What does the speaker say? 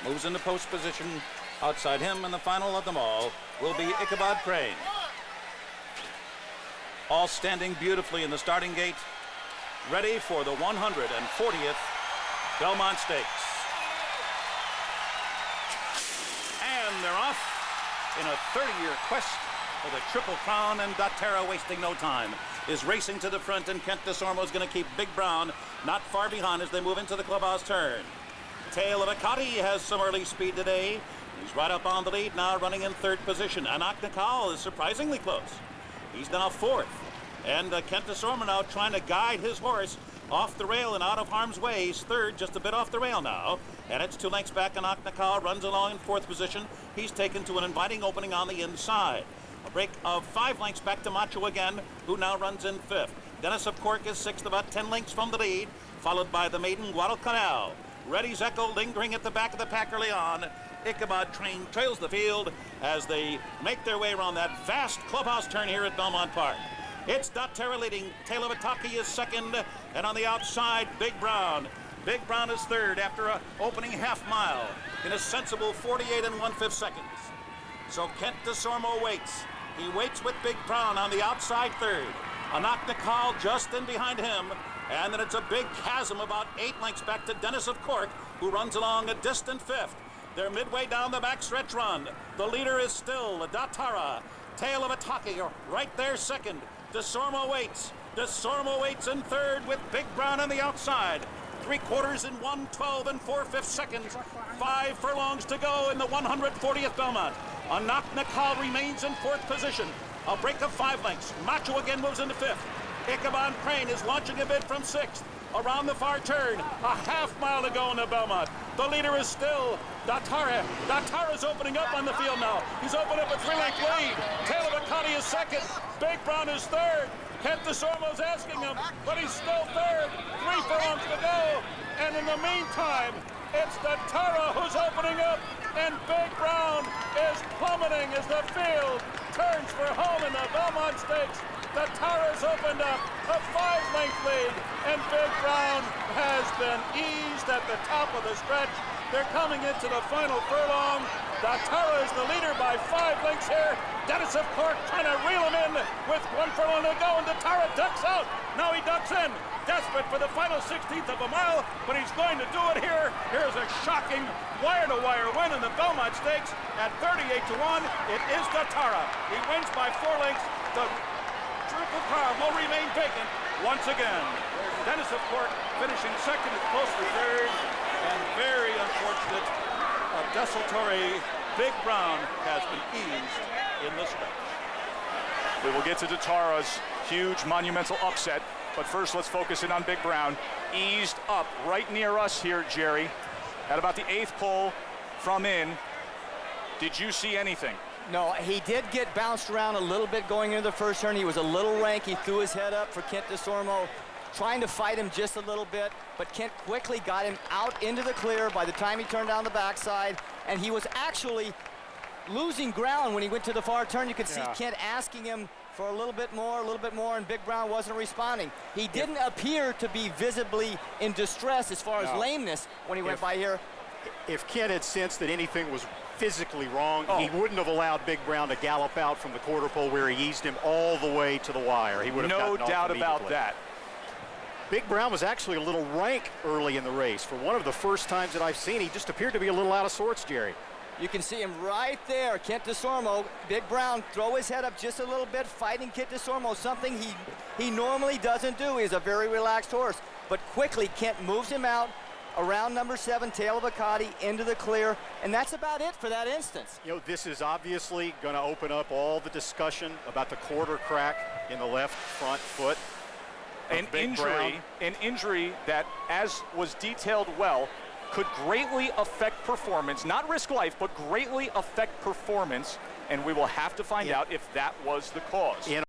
moves into post position. Outside him, and the final of them all will be Ichabod Crane. All standing beautifully in the starting gate, ready for the 140th Belmont Stakes. And they're off in a 30-year quest for the Triple Crown, and doTERRA, wasting no time, is racing to the front, and Kent Desormeaux is going to keep Big Brown not far behind as they move into the clubhouse turn. Tail of Akati has some early speed today. He's right up on the lead now, running in third position. Anak Nakal is surprisingly close. He's now fourth. And Kent Desormeaux now trying to guide his horse off the rail and out of harm's way. He's third, just a bit off the rail now. And it's 2 lengths back. Anak Nakal runs along in fourth position. He's taken to an inviting opening on the inside. A break of 5 lengths back to Macho again, who now runs in fifth. Dennis of Cork is sixth, about 10 lengths from the lead, followed by the maiden Guadalcanal. Reddy's Echo lingering at the back of the pack early on. Ichabod Crane trails the field as they make their way around that vast clubhouse turn here at Belmont Park. It's doTERRA leading. Tail of Ataki is second, and on the outside, Big Brown. Big Brown is third after an opening half mile in a sensible 48 1/5 seconds. So Kent Desormeaux waits. He waits with Big Brown on the outside third. Anak Nakal just in behind him. And then it's a big chasm about 8 lengths back to Dennis of Cork, who runs along a distant fifth. They're midway down the backstretch run. The leader is still doTERRA. Tail of Ataki right there second. Desormeaux waits. Desormeaux waits in third with Big Brown on the outside. 3/4 in 1:12 4/5 seconds. 5 furlongs to go in the 140th Belmont. Anak Nakal remains in fourth position. A break of 5 lengths. Macho again moves into fifth. Ichabod Crane is launching a bit from sixth. Around the far turn, a half mile to go in the Belmont. The leader is still doTERRA. doTERRA's opening up on the field now. He's opened up a 3-length lead. Tail of Akati is second. Big Brown is third. Kent Desormeaux's asking him, but he's still third. 3 furlongs to go. And in the meantime, it's doTERRA who's opening up, and Big Brown is plummeting as the field turns for home in the Belmont Stakes. doTERRA's opened up a 5-length lead, and Big Brown has been eased at the top of the stretch. They're coming into the final furlong. doTERRA is the leader by 5 lengths here. Dennis of Cork trying to reel him in with 1 furlong to go, and doTERRA ducks out. Now he ducks in, desperate for the final 16th of a mile, but he's going to do it here. Here's a shocking wire-to-wire win in the Belmont Stakes at 38 to 1. It is doTERRA. He wins by 4 lengths. The Triple Crown will remain vacant once again. Dennis of Cork finishing second is close to third, and very unfortunate, a desultory Big Brown has been eased in the stretch. We will get to doTERRA's huge monumental upset, but first let's focus in on Big Brown. Eased up right near us here, Jerry, at about the 8th pole from in. Did you see anything? No, he did get bounced around a little bit going into the first turn. He was a little rank. He threw his head up for Kent Desormeaux, trying to fight him just a little bit, but Kent quickly got him out into the clear by the time he turned down the backside, and he was actually losing ground when he went to the far turn. You could see Kent asking him for a little bit more, and Big Brown wasn't responding. He didn't appear to be visibly in distress as far as lameness when he went by here. If Kent had sensed that anything was physically wrong, he wouldn't have allowed Big Brown to gallop out from the quarter pole where he eased him all the way to the wire. He would have no doubt about that. Big Brown was actually a little rank early in the race. For one of the first times that I've seen, he just appeared to be a little out of sorts, Jerry. You can see him right there, Kent Desormeaux. Big Brown throw his head up just a little bit, fighting Kent Desormeaux, something he normally doesn't do. He's a very relaxed horse, but quickly Kent moves him out around number 7, Tail of Akati, into the clear, and that's about it for that instance. You know, this is obviously going to open up all the discussion about the quarter crack in the left front foot. An injury that, as was detailed well, could greatly affect performance, not risk life, but greatly affect performance, and we will have to find out if that was the cause. In